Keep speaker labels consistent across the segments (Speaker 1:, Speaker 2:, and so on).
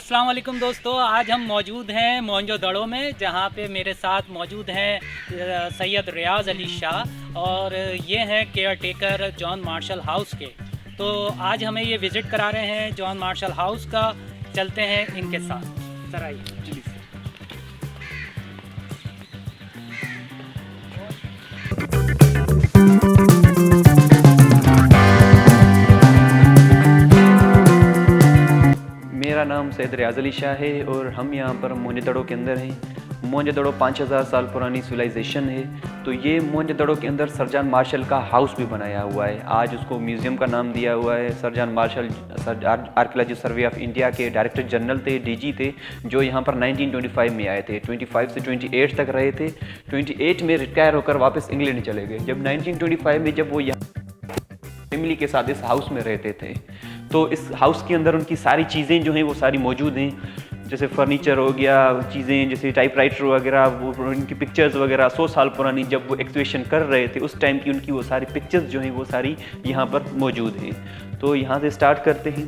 Speaker 1: अस्सलाम वालेकुम दोस्तों, आज हम मौजूद हैं मोहनजोदड़ो में, जहाँ पे मेरे साथ मौजूद हैं सैयद रियाज़ अली शाह और ये हैं care taker John Marshall house के। तो आज हमें ये विज़िट करा रहे हैं जॉन मार्शल हाउस का। चलते हैं इनके साथ, सर आइए।
Speaker 2: मेरा नाम सैयद रियाज़ अली शाह है और हम यहाँ पर मोहनजोदड़ो के अंदर हैं। मोहनजोदड़ो 5000 साल पुरानी सिविलाइजेशन है। तो ये मोहनजोदड़ो के अंदर सर जॉन मार्शल का हाउस भी बनाया हुआ है। आज उसको म्यूज़ियम का नाम दिया हुआ है। Sir John Marshall archaeology survey of India के डायरेक्टर जनरल थे, डीजी थे, जो यहाँ पर 1925 में आए थे। 25 से 28 तक रहे थे। 28 में रिटायर होकर वापस इंग्लैंड चले गए। जब 1925 में जब वो यहाँ फैमिली के साथ इस हाउस में रहते थे, तो इस हाउस के अंदर उनकी सारी चीज़ें जो हैं वो सारी मौजूद हैं। जैसे फर्नीचर हो गया, चीज़ें जैसे टाइपराइटर वगैरह, वो उनकी पिक्चर्स वगैरह 100 साल पुरानी जब वो एक्सहिबिशन कर रहे थे उस टाइम की उनकी वो सारी पिक्चर्स जो हैं वो सारी यहाँ पर मौजूद हैं। तो यहाँ से स्टार्ट करते हैं।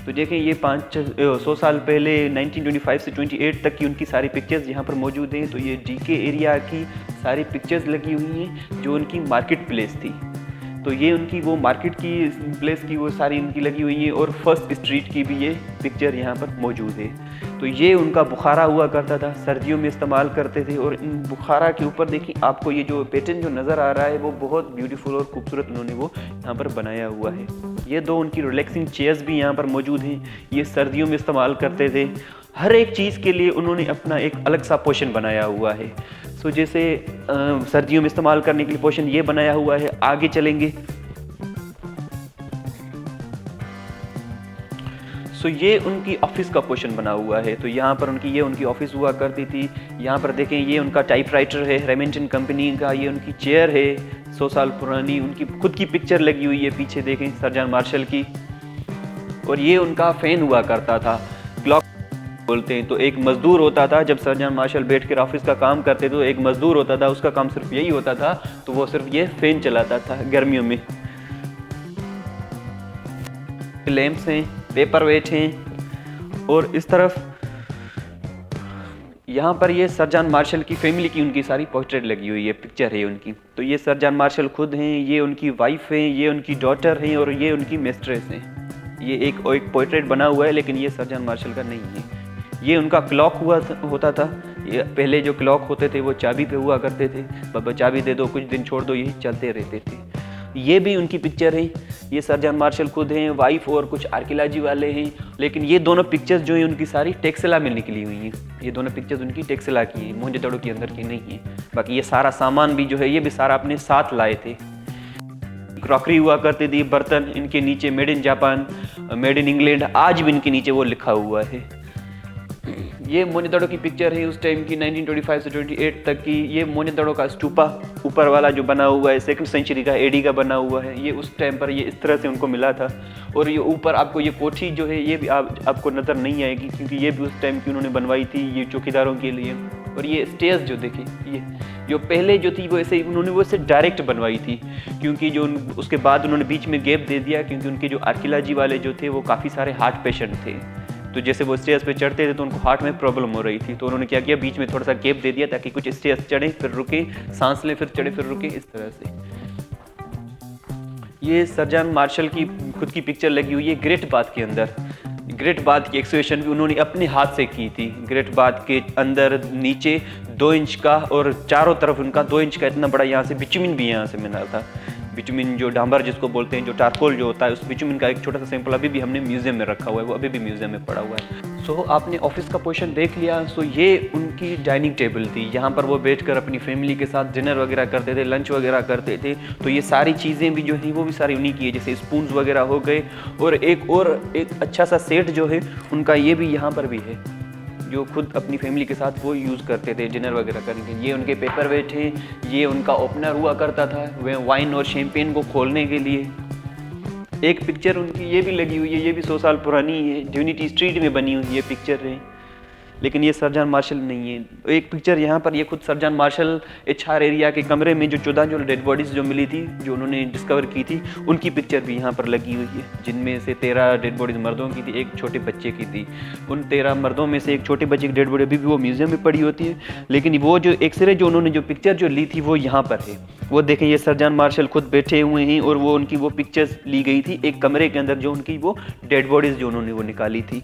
Speaker 2: तो देखें, ये 100 साल पहले 1925 से 28 तक की उनकी सारी पिक्चर्स यहाँ पर मौजूद हैं। तो ये डीके एरिया की सारी पिक्चर्स लगी हुई हैं जो उनकी मार्केट प्लेस थी। तो ये उनकी वो मार्केट की प्लेस की वो सारी उनकी लगी हुई है और फर्स्ट स्ट्रीट की भी ये पिक्चर यहाँ पर मौजूद है। तो ये उनका बुखारा हुआ करता था, सर्दियों में इस्तेमाल करते थे। और इन बुखारा के ऊपर देखिए, आपको ये जो पैटर्न जो नज़र आ रहा है वो बहुत ब्यूटीफुल और खूबसूरत उन्होंने वो यहाँ पर बनाया हुआ है। ये दो उनकी रिलैक्सिंग चेयर्स भी यहाँ पर मौजूद हैं। ये सर्दियों में इस्तेमाल करते थे। हर एक चीज़ के लिए उन्होंने अपना एक अलग सा पोर्शन बनाया हुआ है। सो जैसे सर्दियों में इस्तेमाल करने के लिए पोर्शन ये बनाया हुआ है। आगे चलेंगे। सो ये उनकी ऑफिस का पोर्शन बना हुआ है। तो यहाँ पर ये उनकी ऑफिस हुआ करती थी। यहाँ पर देखें, ये उनका टाइपराइटर है, रेमिंगटन कंपनी का। ये उनकी चेयर है 100 साल पुरानी। उनकी खुद की पिक्चर लगी हुई है पीछे, देखें, सर जॉन मार्शल की। और ये उनका फैन हुआ करता था, क्लॉक बोलते हैं। तो एक मजदूर होता था, जब सर जॉन मार्शल बैठ कर ऑफिस का काम करते तो एक मजदूर होता था, उसका काम सिर्फ यही होता था, तो वो सिर्फ ये फैन चलाता था गर्मियों में। लैंप्स हैं, पेपर वेट हैं। और इस तरफ यहाँ पर ये सर जॉन मार्शल की फैमिली की उनकी सारी पोर्ट्रेट लगी हुई है, पिक्चर है उनकी। तो ये सर जॉन मार्शल खुद हैं, ये उनकी वाइफ हैं, ये उनकी डॉटर हैं और ये उनकी मिस्ट्रेस हैं। ये एक पोर्ट्रेट बना हुआ है, लेकिन ये सर जॉन मार्शल का नहीं है। ये उनका क्लॉक होता था। ये पहले जो क्लॉक होते थे वो चाबी पे हुआ करते थे। बाबा चाबी दे दो, कुछ दिन छोड़ दो, यही चलते रहते थे। ये भी उनकी पिक्चर है। ये सर जॉन मार्शल खुद हैं, वाइफ और कुछ आर्कियोलॉजी वाले हैं। लेकिन ये दोनों पिक्चर्स जो हैं उनकी सारी टेक्सला में निकली हुई हैं। ये दोनों पिक्चर्स उनकी टेक्सला की हैं, मोहनजोदड़ो के अंदर की नहीं है। बाकी ये सारा सामान भी जो है ये भी सारा अपने साथ लाए थे। क्रॉकरी हुआ करती थी, बर्तन। इनके नीचे made in Japan, made in England, आज भी इनके नीचे वो लिखा हुआ है। ये मोहनजोदड़ो की पिक्चर है उस टाइम की, 1925 से 28 तक की। ये मोहनजोदड़ो का स्तूपा ऊपर वाला जो बना हुआ है, 2nd सेंचुरी का एडी का बना हुआ है। ये उस टाइम पर ये इस तरह से उनको मिला था। और ये ऊपर आपको ये कोठी जो है ये भी आपको नज़र नहीं आएगी, क्योंकि ये भी उस टाइम की उन्होंने बनवाई थी, ये चौकीदारों के लिए। और ये स्टेयर्स जो देखिए, ये जो पहले जो थी वो ऐसे उन्होंने वो ऐसे डायरेक्ट बनवाई थी, क्योंकि जो उसके बाद उन्होंने बीच में गैप दे दिया, क्योंकि उनके जो आर्कियोलॉजी वाले जो थे वो काफ़ी सारे हार्ट पेशेंट थे। तो जैसे वो स्टेयर्स पे चढ़ते थे तो उनको हार्ट में प्रॉब्लम हो रही थी। तो उन्होंने क्या किया, बीच में थोड़ा सा गैप दे दिया ताकि कुछ स्टेयर्स चढ़े फिर रुके, सांस लें फिर चढ़े फिर रुके, इस तरह से। ये सर जॉन मार्शल की खुद की पिक्चर लगी हुई है ग्रेट बाथ के अंदर। ग्रेट बाथ की एक्सहिबिशन भी उन्होंने अपने हाथ से की थी। ग्रेट बाथ के अंदर नीचे 2 इंच का और चारों तरफ उनका 2 इंच का इतना बड़ा यहाँ से बिटुमिन भी यहाँ से मिला था। बिटुमिन जो डांबर जिसको बोलते हैं, जो टारकोल जो होता है, उस बिटुमिन का एक छोटा सा सैंपल अभी भी हमने म्यूजियम में रखा हुआ है, वो अभी भी म्यूजियम में पड़ा हुआ है। सो आपने ऑफिस का पोर्शन देख लिया। सो ये उनकी डाइनिंग टेबल थी, यहाँ पर वो बैठकर अपनी फैमिली के साथ डिनर वगैरह करते थे, लंच वगैरह करते थे। तो ये सारी चीज़ें भी जो थी वो भी सारी उन्हीं की है, जैसे स्पून्स वगैरह हो गए। और एक अच्छा सा सेट जो है उनका ये भी यहाँ पर भी है, जो खुद अपनी फैमिली के साथ वो यूज़ करते थे डिनर वगैरह करने के। ये उनके पेपर वेट हैं। ये उनका ओपनर हुआ करता था वे वाइन और शैंपेन को खोलने के लिए। एक पिक्चर उनकी ये भी लगी हुई है, ये भी 100 साल पुरानी है, यूनिटी स्ट्रीट में बनी हुई है पिक्चर है। लेकिन ये सर जॉन मार्शल नहीं है। एक पिक्चर यहाँ पर ये खुद sir John Marshall HR area के कमरे में जो 14 जो डेड बॉडीज़ जो मिली थी, जो उन्होंने डिस्कवर की थी, उनकी पिक्चर भी यहाँ पर लगी हुई है, जिनमें से 13 डेड बॉडीज़ मर्दों की थी, एक छोटे बच्चे की थी। उन 13 मर्दों में से एक छोटे बच्चे की डेड बॉडी अभी भी वो म्यूजियम में पड़ी होती है, लेकिन वो जो एक्सरे जो उन्होंने जो पिक्चर जो ली थी वो यहाँ पर है। वो देखें, ये सर जॉन मार्शल खुद बैठे हुए हैं और वो उनकी वो पिक्चर्स ली गई थी एक कमरे के अंदर, जो उनकी वो डेड बॉडीज़ जो उन्होंने वो निकाली थी।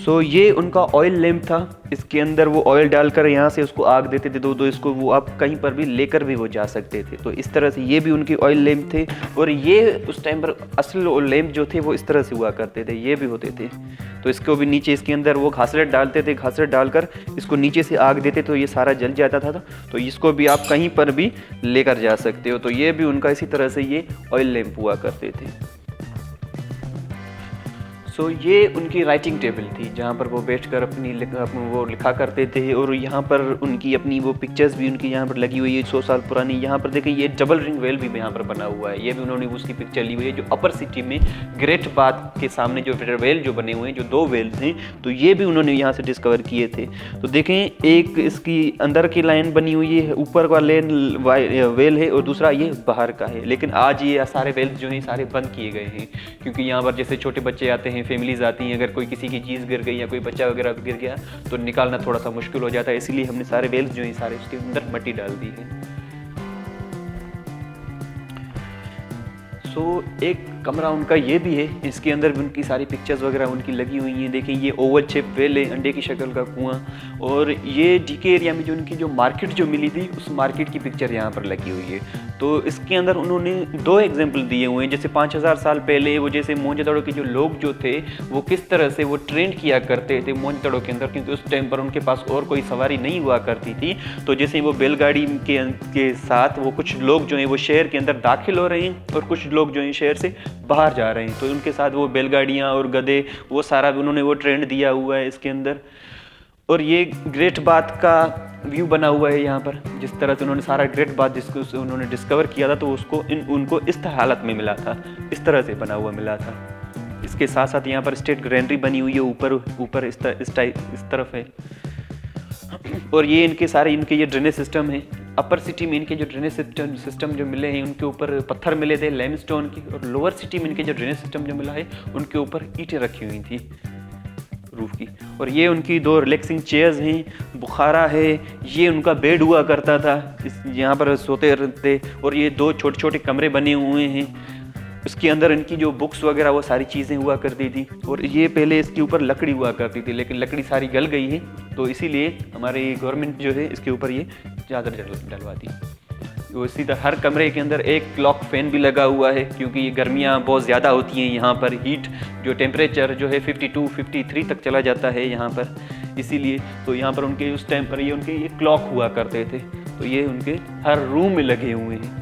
Speaker 2: सो ये उनका ऑयल लैम्प था, इसके अंदर वो ऑयल डालकर यहाँ से उसको आग देते थे, तो इसको वो आप कहीं पर भी लेकर भी वो जा सकते थे। तो इस तरह से ये भी उनके ऑयल लैम्प थे, और ये उस टाइम पर असल लैम्प जो थे वो इस तरह से हुआ करते थे, ये भी होते थे। तो इसको भी नीचे इसके अंदर वो घासलेट डालते थे, घासलेट डालकर इसको नीचे से आग देते तो ये सारा जल जाता था। तो इसको भी आप कहीं पर भी लेकर जा सकते हो। तो ये भी उनका इसी तरह से ये ऑयल लैम्प हुआ करते थे। सो ये उनकी राइटिंग टेबल थी, जहाँ पर वो बैठकर अपनी वो लिखा करते थे, और यहाँ पर उनकी अपनी वो पिक्चर्स भी उनकी यहाँ पर लगी हुई है 100 साल पुरानी। यहाँ पर देखें, ये डबल रिंग वेल भी यहाँ पर बना हुआ है, ये भी उन्होंने उसकी पिक्चर ली हुई है, जो अपर सिटी में ग्रेट बाथ के सामने जो वेल जो बने हुए हैं, जो 2 वेल हैं, तो ये भी उन्होंने यहाँ से डिस्कवर किए थे। तो देखें, एक इसकी अंदर की लाइन बनी हुई है, ऊपर का लेन वेल है, और दूसरा ये बाहर का है। लेकिन आज ये सारे वेल्स जो हैं सारे बंद किए गए हैं, क्योंकि यहाँ पर जैसे छोटे बच्चे आते हैं, फैमिलीज आती हैं, अगर कोई किसी की चीज़ गिर गई या कोई बच्चा वगैरह गिर गया तो निकालना थोड़ा सा मुश्किल हो जाता है, इसीलिए हमने सारे वेल्स जो हैं सारे उसके अंदर मट्टी डाल दी है। सो एक कमरा उनका ये भी है, इसके अंदर भी उनकी सारी पिक्चर्स वगैरह उनकी लगी हुई हैं। देखिए, ये ओवल शेप वेल है, अंडे की शक्ल का कुआं, और ये डीके एरिया में जो उनकी जो मार्केट जो मिली थी, उस मार्केट की पिक्चर यहाँ पर लगी हुई है। तो इसके अंदर उन्होंने 2 एग्जाम्पल दिए हुए हैं, जैसे 5000 साल पहले वो जैसे मोहनजोदड़ो के जो लोग जो थे वो किस तरह से वो ट्रेंड किया करते थे मोहनजोदड़ो के अंदर, क्योंकि उस टाइम पर उनके पास और कोई सवारी नहीं हुआ करती थी। तो जैसे वो बैलगाड़ी के साथ वो कुछ लोग जो हैं वो शहर के अंदर दाखिल हो रहे हैं, और कुछ लोग जो हैं शहर से बाहर जा रहे हैं, तो उनके साथ वो बैलगाड़ियाँ और गधे वो सारा भी उन्होंने वो ट्रेंड दिया हुआ है इसके अंदर। और ये ग्रेट बाथ का व्यू बना हुआ है यहाँ पर, जिस तरह से उन्होंने सारा ग्रेट बाथ जिसको उन्होंने डिस्कवर किया था, तो उसको उनको इस हालत में मिला था, इस तरह से बना हुआ मिला था। इसके साथ साथ यहाँ पर स्टेट ग्रैंडरी बनी हुई है, ऊपर इस तरफ है। और ये इनके ये ड्रेनेज सिस्टम है। अपर सिटी में इनके जो ड्रेनेज सिस्टम जो मिले हैं, उनके ऊपर पत्थर मिले थे लाइमस्टोन की, और लोअर सिटी में इनके जो ड्रेनेज सिस्टम जो मिला है, उनके ऊपर ईंटें रखी हुई थी रूफ की। और ये उनकी 2 रिलैक्सिंग चेयर्स हैं, बुखारा है, ये उनका बेड हुआ करता था, यहाँ पर सोते रहते। और ये 2 छोटे छोटे कमरे बने हुए हैं, उसके अंदर इनकी जो बुक्स वगैरह वो सारी चीज़ें हुआ करती थी। और ये पहले इसके ऊपर लकड़ी हुआ करती थी, लेकिन लकड़ी सारी गल गई है, तो इसीलिए हमारी गवर्नमेंट जो है इसके ऊपर ये चादर डलवा दी। तो इसी तरह हर कमरे के अंदर एक क्लॉक फैन भी लगा हुआ है, क्योंकि ये गर्मियाँ बहुत ज़्यादा होती हैं यहाँ पर, हीट जो टेम्परेचर जो है 52-53 तक चला जाता है यहाँ पर, इसीलिए। तो यहाँ पर उनके उस टाइम पर ये क्लॉक हुआ करते थे, तो ये उनके हर रूम में लगे हुए हैं।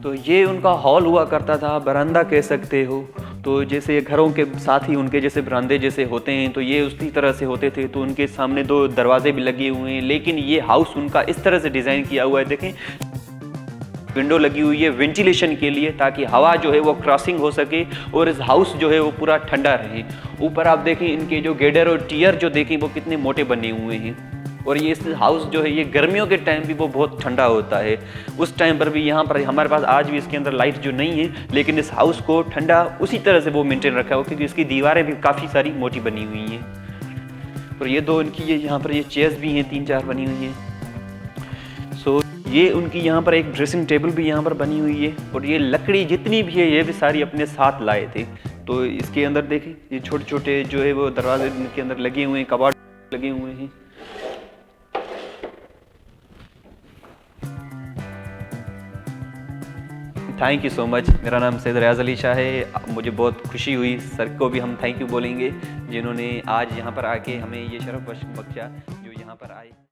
Speaker 2: तो ये उनका हॉल हुआ करता था, बरामदा कह सकते हो। तो जैसे घरों के साथ ही उनके जैसे बरामदे जैसे होते हैं, तो ये उसी तरह से होते थे। तो उनके सामने 2 दरवाजे भी लगे हुए हैं, लेकिन ये हाउस उनका इस तरह से डिज़ाइन किया हुआ है, देखें विंडो लगी हुई है वेंटिलेशन के लिए, ताकि हवा जो है वो क्रॉसिंग हो सके और इस हाउस जो है वो पूरा ठंडा रहे। ऊपर आप देखें इनके जो गेडर और टियर जो देखें वो कितने मोटे बने हुए हैं। और ये इस हाउस जो है ये गर्मियों के टाइम भी वो बहुत ठंडा होता है। उस टाइम पर भी यहाँ पर हमारे पास आज भी इसके अंदर लाइट जो नहीं है, लेकिन इस हाउस को ठंडा उसी तरह से वो मेंटेन रखा हुआ, क्योंकि इसकी दीवारें भी काफ़ी सारी मोटी बनी हुई हैं। और ये 2 इनकी यहाँ पर ये चेयर्स भी हैं, 3-4 बनी हुई हैं। सो ये उनकी यहाँ पर एक ड्रेसिंग टेबल भी यहाँ पर बनी हुई है। और ये लकड़ी जितनी भी है ये भी सारी अपने साथ लाए थे। तो इसके अंदर देखें ये छोटे छोटे जो है वो दरवाजे इनके अंदर लगे हुए हैं, कबाड़ लगे हुए हैं। Thank you so much. मेरा नाम सैयद रियाज अली शाह है। मुझे बहुत खुशी हुई, सर को भी हम थैंक यू बोलेंगे जिन्होंने आज यहाँ पर आके हमें ये शरफ बख्शा, जो यहाँ पर आए।